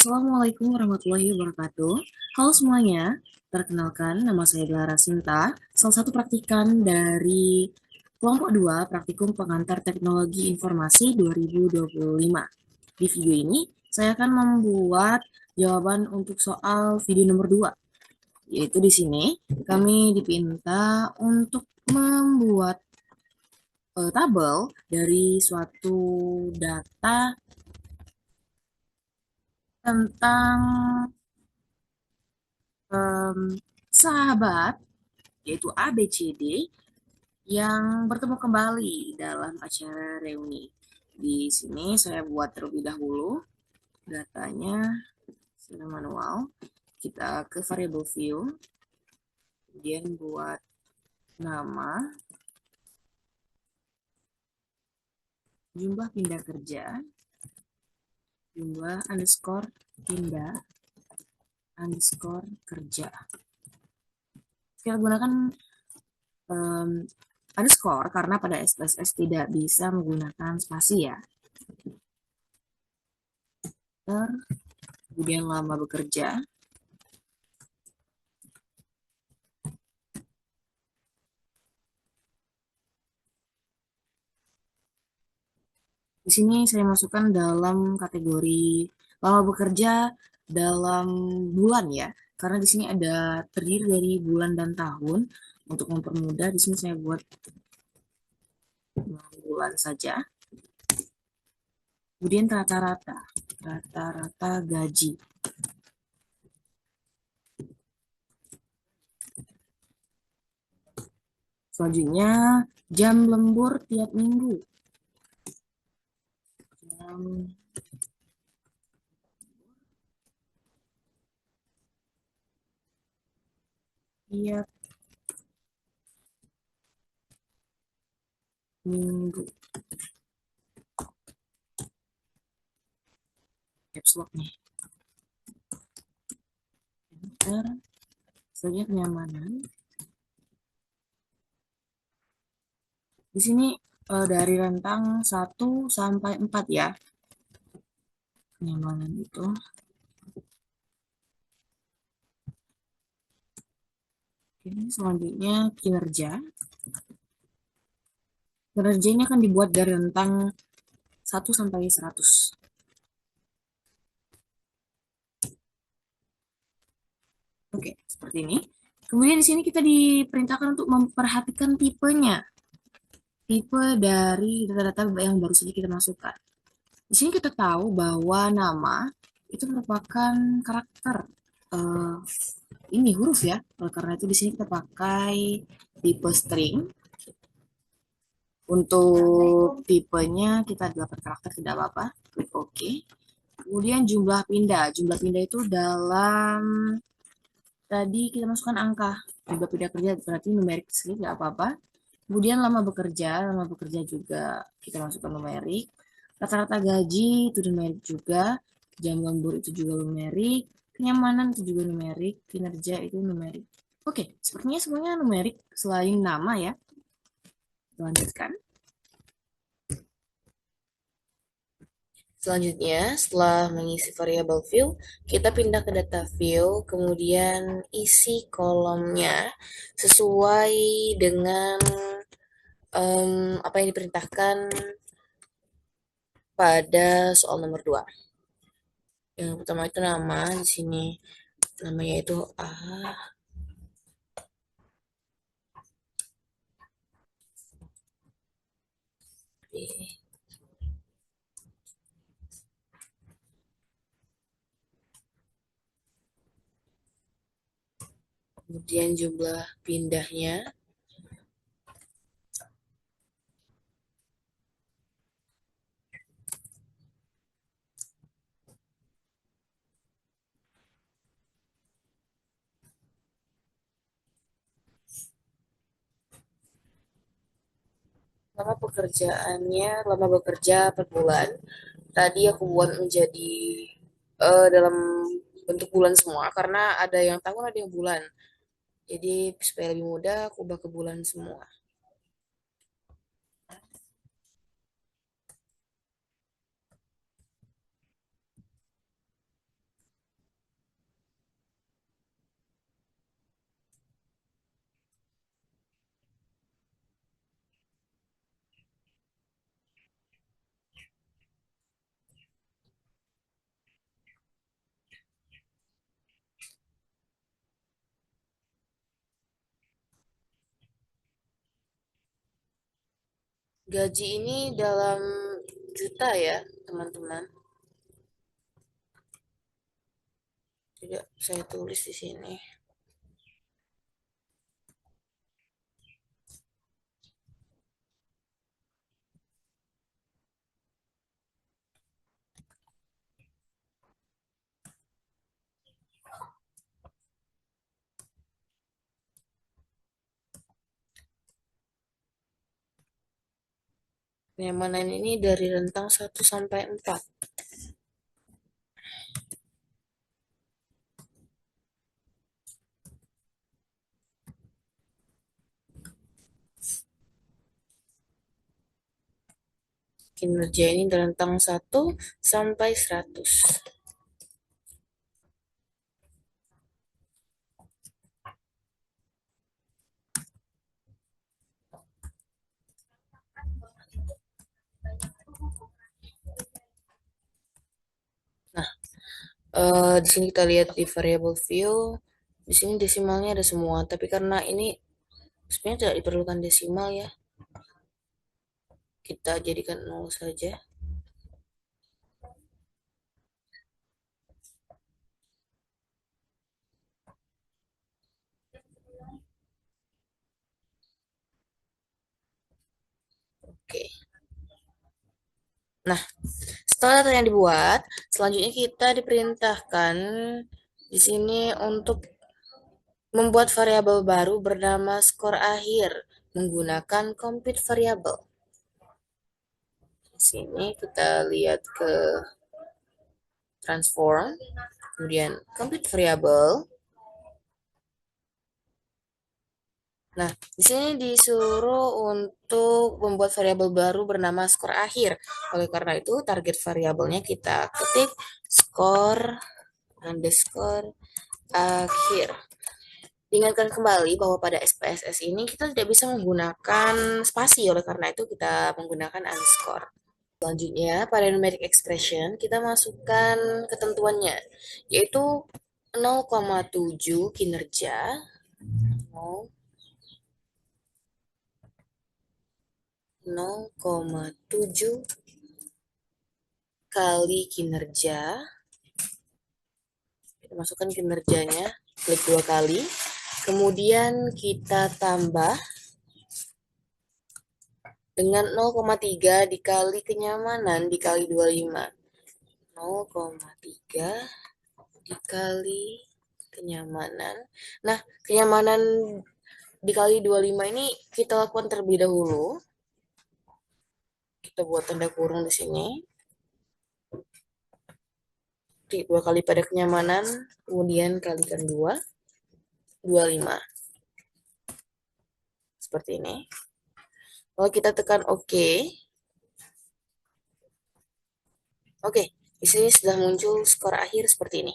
Assalamualaikum warahmatullahi wabarakatuh. Halo semuanya, perkenalkan nama saya Lara Sinta, salah satu praktikan dari kelompok 2 Praktikum Pengantar Teknologi Informasi 2025. Di video ini, saya akan membuat jawaban untuk soal video nomor 2, yaitu di sini kami dipinta untuk membuat tabel dari suatu data tentang em, sahabat, yaitu A, B, C, D, yang bertemu kembali dalam acara reuni. Di sini saya buat terlebih dahulu datanya secara manual. Kita ke variable view, kemudian buat nama, jumlah pindah kerja, jumlah underscore pindah underscore kerja. Kita gunakan um, underscore karena pada SPSS tidak bisa menggunakan spasi ya. Kemudian lama bekerja, di sini saya masukkan dalam kategori lama bekerja dalam bulan ya, karena di sini ada terdiri dari bulan dan tahun. Untuk mempermudah, di sini saya buat bulan saja. Kemudian rata-rata gaji. Selanjutnya, jam lembur tiap minggu. Jam tiap minggu. Caps lock nih. Enter. Selanjutnya kenyamanan. Di sini dari rentang 1 sampai 4 ya. Kenyamanan itu. Ini selanjutnya kinerja. Kinerja ini akan dibuat dari rentang 1 sampai 100. Oke, seperti ini. Kemudian di sini kita diperintahkan untuk memperhatikan tipenya. Tipe dari data-data yang baru saja kita masukkan. Di sini kita tahu bahwa nama itu merupakan karakter. Uh, ini huruf ya. Oleh karena itu di sini kita pakai tipe string. Untuk tipenya kita 8 karakter tidak apa-apa. Klik OK. Kemudian jumlah pindah. Jumlah pindah itu dalam tadi kita masukkan angka. Jumlah pindah kerja berarti numerik sendiri tidak apa-apa. Kemudian lama bekerja juga kita masukkan numerik. Rata-rata gaji itu numerik juga. Jam lembur itu juga numerik. Kenyamanan itu juga numerik. Kinerja itu numerik. Oke, sepertinya semuanya numerik selain nama ya. Lanjutkan. Selanjutnya, setelah mengisi variabel view, kita pindah ke data view, kemudian isi kolomnya sesuai dengan apa yang diperintahkan pada soal nomor 2. Yang pertama itu nama, di sini namanya itu A. B. Kemudian jumlah pindahnya. Lama bekerja per bulan. Tadi aku buat menjadi dalam bentuk bulan semua karena ada yang tahun ada yang bulan. Jadi supaya lebih mudah aku ubah ke bulan semua. Gaji ini dalam juta ya, teman-teman. Tidak saya tulis di sini. Kenyamanan ini dari rentang 1 sampai 4. Kinerja ini dari rentang 1 sampai 100. Nah, di sini kita lihat di variable view. Di sini desimalnya ada semua, tapi karena ini sebenarnya tidak diperlukan desimal ya. Kita jadikan 0 saja. Oke. Nah, setelah data yang dibuat, selanjutnya kita diperintahkan di sini untuk membuat variabel baru bernama skor akhir menggunakan compute variable. Di sini kita lihat ke transform, kemudian compute variable. Nah, di sini disuruh untuk membuat variabel baru bernama skor akhir. Oleh karena itu, target variabelnya kita ketik skor underscore akhir. Diingatkan kembali bahwa pada SPSS ini kita tidak bisa menggunakan spasi, oleh karena itu kita menggunakan underscore. Selanjutnya, pada numeric expression, kita masukkan ketentuannya, yaitu 0,7 kinerja, 0,7 kali kinerja. Kita masukkan kinerjanya, klik 2 kali. Kemudian kita tambah dengan 0,3 dikali kenyamanan dikali 25. 0,3 dikali kenyamanan. Nah, kenyamanan dikali 25 ini kita lakukan terlebih dahulu. Kita buat tanda kurung di sini. 2 kali pada kenyamanan, kemudian kalikan 2, 25. Seperti ini. Lalu kita tekan OK. Oke, di sini sudah muncul skor akhir seperti ini.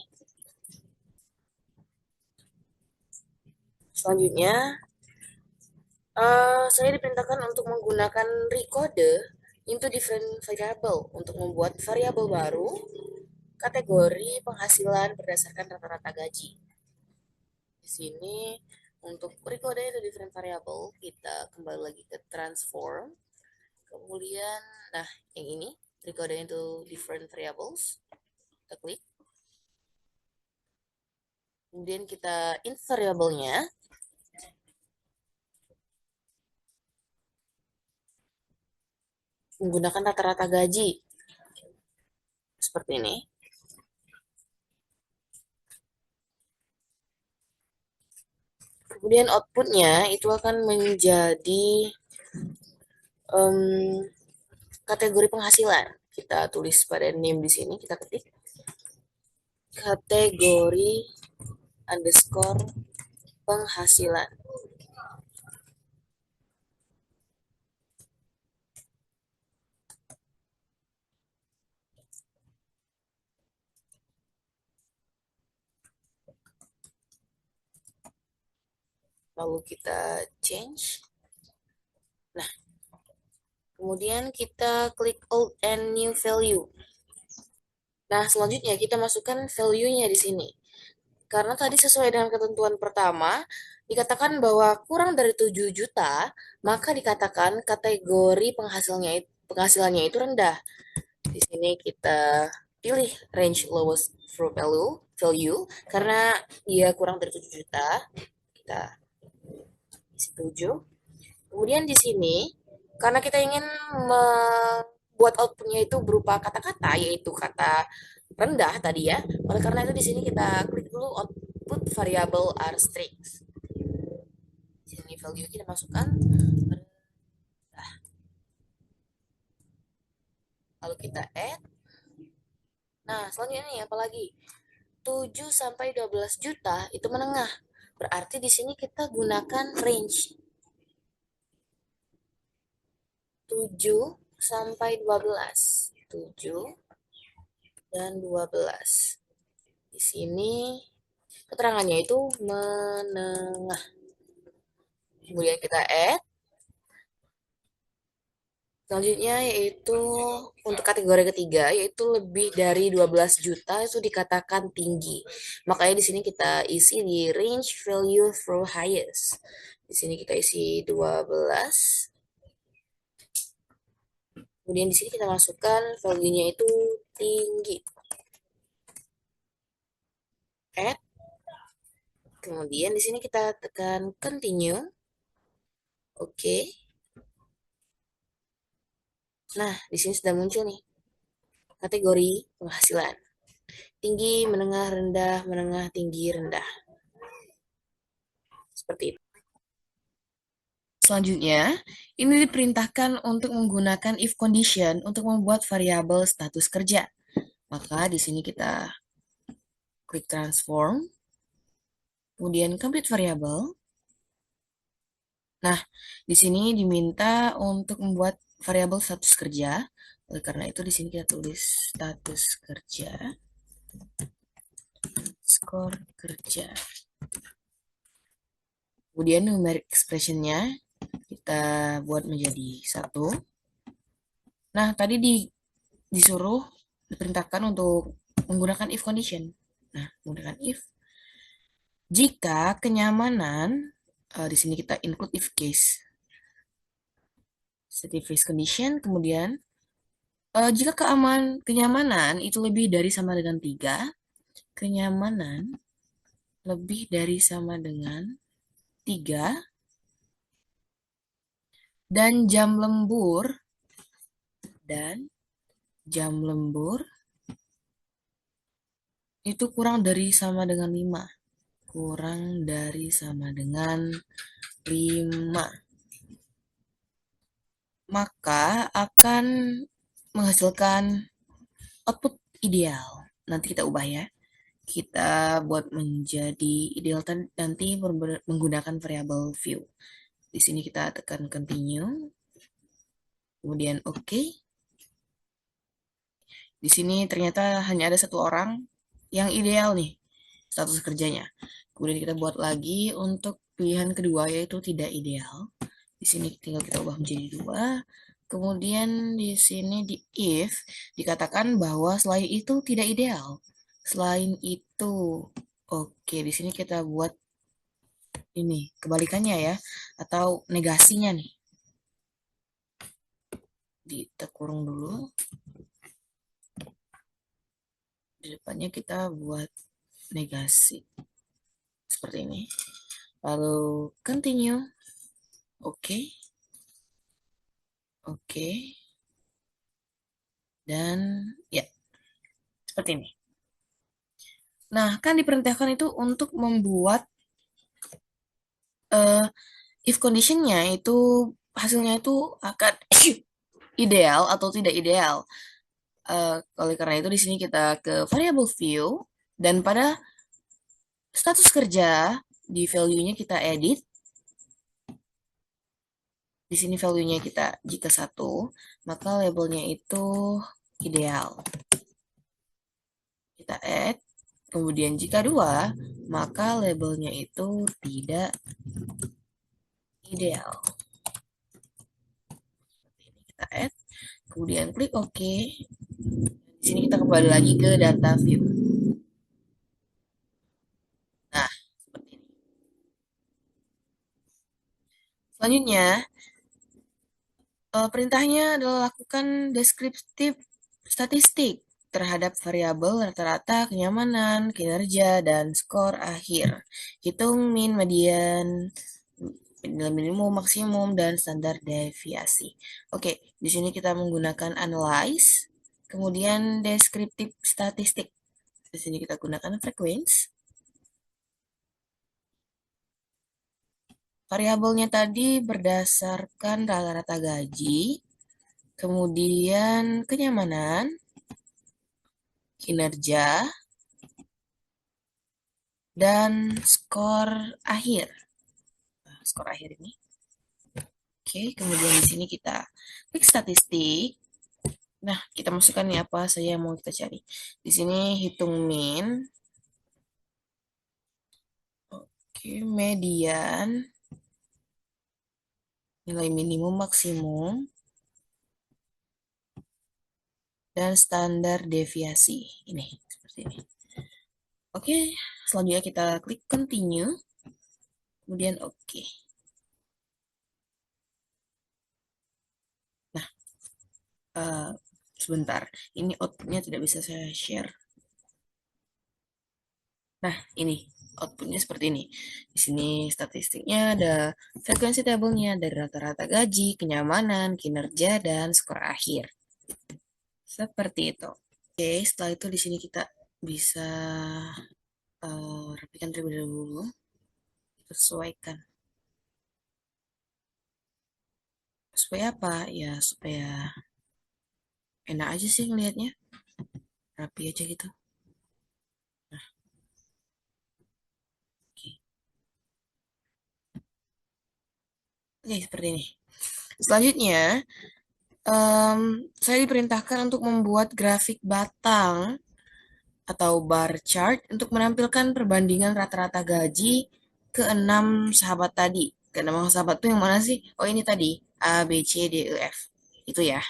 Selanjutnya, saya diperintahkan untuk menggunakan recode into different variable untuk membuat variabel baru kategori penghasilan berdasarkan rata-rata gaji. Di sini untuk recode into different variable kita kembali lagi ke transform. Kemudian, nah yang ini recode into different variables. Kita klik. Kemudian kita int variabelnya. Menggunakan rata-rata gaji. Seperti ini. Kemudian outputnya itu akan menjadi kategori penghasilan. Kita tulis pada name di sini, kita ketik kategori underscore penghasilan. Lalu kita change. Nah, kemudian kita klik old and new value. Nah, selanjutnya kita masukkan value-nya di sini. Karena tadi sesuai dengan ketentuan pertama, dikatakan bahwa kurang dari 7 juta, maka dikatakan kategori penghasilannya itu rendah. Di sini kita pilih range lowest fruit value karena dia kurang dari 7 juta. Kita isi 7. Kemudian di sini karena kita ingin membuat outputnya itu berupa kata-kata, yaitu kata rendah tadi ya. Oleh karena itu di sini kita klik dulu output variable are strings. Di sini value kita masukkan, lalu kita add. Nah, selanjutnya nih apalagi 7 sampai 12 juta itu menengah. Berarti di sini kita gunakan range 7 sampai 12. 7 dan 12. Di sini keterangannya itu menengah. Kemudian kita add. Selanjutnya yaitu untuk kategori ketiga yaitu lebih dari 12 juta itu dikatakan tinggi. Makanya di sini kita isi di range value for highest. Di sini kita isi 12. Kemudian di sini kita masukkan value-nya itu tinggi. Add. Kemudian di sini kita tekan continue. Oke. Nah, di sini sudah muncul nih kategori penghasilan. Tinggi, menengah, rendah, menengah, tinggi, rendah. Seperti itu. Selanjutnya, ini diperintahkan untuk menggunakan if condition untuk membuat variabel status kerja. Maka di sini kita klik transform, kemudian complete variable. Nah, di sini diminta untuk membuat variabel status kerja. Oleh karena itu di sini kita tulis status kerja, skor kerja. Kemudian numeric expression-nya kita buat menjadi 1. Nah, tadi disuruh diperintahkan untuk menggunakan if condition. Nah, menggunakan if. Jika kenyamanan, di sini kita include if case. State if condition, kemudian jika kenyamanan itu lebih dari sama dengan 3, kenyamanan lebih dari sama dengan 3, dan jam lembur itu kurang dari sama dengan 5. Kurang dari sama dengan 5. Maka akan menghasilkan output ideal. Nanti kita ubah ya. Kita buat menjadi ideal nanti menggunakan variabel view. Di sini kita tekan continue. Kemudian OK. Di sini ternyata hanya ada 1 orang yang ideal nih status kerjanya. Kemudian kita buat lagi untuk pilihan kedua yaitu tidak ideal. Di sini tinggal kita ubah menjadi 2. Kemudian di sini di if dikatakan bahwa selain itu tidak ideal. Selain itu, oke, di sini kita buat ini kebalikannya ya, atau negasinya nih. Kita kurung dulu. Di depannya kita buat negasi. Seperti ini. Lalu continue. Oke. Oke. Dan ya, seperti ini. Nah, kan diperintahkan itu untuk membuat if condition-nya itu hasilnya itu akan ideal atau tidak ideal. Oleh karena itu di sini kita ke variable view dan pada status kerja di value-nya kita edit. Di sini value-nya kita jika 1, maka labelnya itu ideal. Kita add. Kemudian jika 2, maka labelnya itu tidak ideal. Kita add. Kemudian klik OK. Di sini kita kembali lagi ke data view. Nah, seperti ini. Selanjutnya, perintahnya adalah lakukan deskriptif statistik terhadap variabel rata-rata, kenyamanan, kinerja, dan skor akhir. Hitung min, median, nilai minimum, maksimum, dan standar deviasi. Oke, di sini kita menggunakan analyze, kemudian deskriptif statistik. Di sini kita gunakan frequency. Variabelnya tadi berdasarkan rata-rata gaji, kemudian kenyamanan, kinerja, dan skor akhir. Nah, skor akhir ini. Oke, kemudian di sini kita klik statistik. Nah, kita masukkan nih apa saja yang mau kita cari. Di sini hitung min. Oke, median, nilai minimum maksimum, dan standar deviasi. Ini, seperti ini. Oke, selanjutnya kita klik continue. Kemudian oke. Nah, sebentar. Ini outputnya tidak bisa saya share. Nah, ini outputnya seperti ini. Di sini statistiknya ada frekuensi tabelnya dari rata-rata gaji, kenyamanan, kinerja, dan skor akhir. Seperti itu. Oke, setelah itu di sini kita bisa rapikan terlebih dahulu. Sesuaikan. Supaya apa? Ya, supaya enak aja sih ngelihatnya. Rapi aja gitu. Nah, oke. Oke, seperti ini. Selanjutnya, saya diperintahkan untuk membuat grafik batang atau bar chart untuk menampilkan perbandingan rata-rata gaji ke 6 sahabat tadi. Ke 6 sahabat itu yang mana sih? Oh, ini tadi. A, B, C, D, E, F. Itu ya.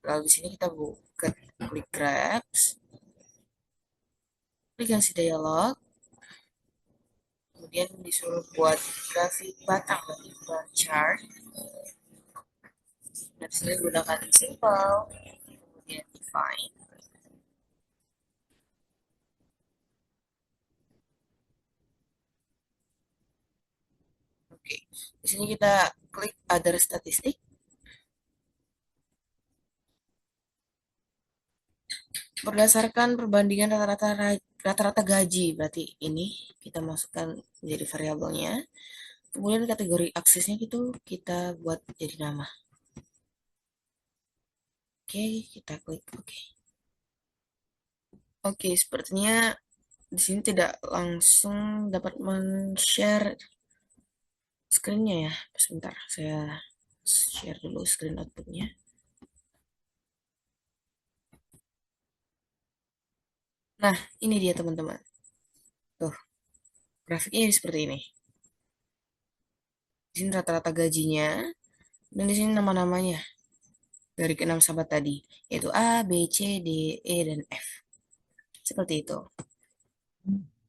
Lalu di sini kita buka klik graphs. Klik yang si dialog. Kemudian disuruh buat grafik batang dari bar chart. Dan di sini gunakan simple. Kemudian define. Oke, di sini kita klik other statistik. Berdasarkan perbandingan rata-rata gaji, berarti ini kita masukkan menjadi variabelnya. Kemudian kategori aksesnya itu kita buat jadi nama. Oke, kita klik oke. Oke, sepertinya di sini tidak langsung dapat men-share screen-nya ya. Sebentar, saya share dulu screen output-nya. Nah, ini dia teman-teman. Tuh, grafiknya seperti ini. Di sini rata-rata gajinya, dan di sini nama-namanya dari keenam sahabat tadi, yaitu A, B, C, D, E, dan F. Seperti itu.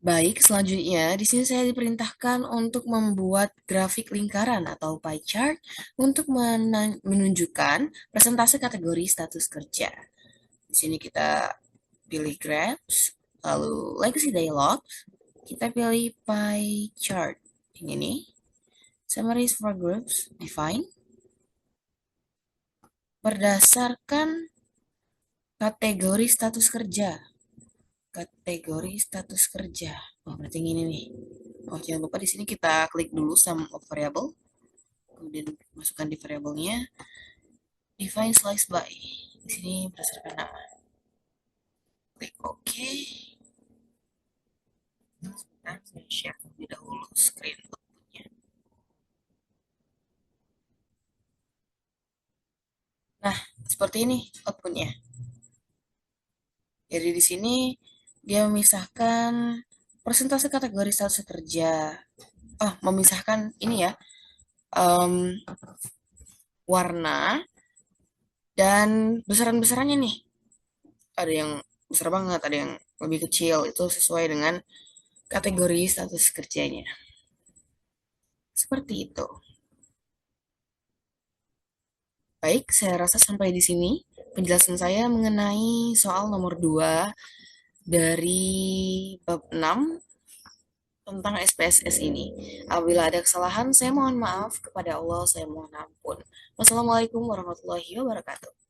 Baik, selanjutnya di sini saya diperintahkan untuk membuat grafik lingkaran atau pie chart untuk menunjukkan presentase kategori status kerja. Di sini kita pilih graphs, lalu legacy dialog, kita pilih pie chart. Yang ini, summaries for groups, define, berdasarkan kategori status kerja. Kategori status kerja. Oh, berarti ini nih. Oh, jangan lupa di sini kita klik dulu sum of variable. Kemudian masukkan di variabelnya. Define slice by. Di sini berdasarkan nama. Klik OK. Sebentar, saya share terlebih dahulu screen outputnya. Nah, seperti ini outputnya. Jadi di sini dia memisahkan persentase kategori status kerja. Oh, memisahkan ini ya, warna dan besaran-besarannya nih. Ada yang besar banget, ada yang lebih kecil. Itu sesuai dengan kategori status kerjanya. Seperti itu. Baik, saya rasa sampai di sini penjelasan saya mengenai soal nomor 2 dari bab 6 tentang SPSS ini. Apabila ada kesalahan, saya mohon maaf kepada Allah, saya mohon ampun. Wassalamualaikum warahmatullahi wabarakatuh.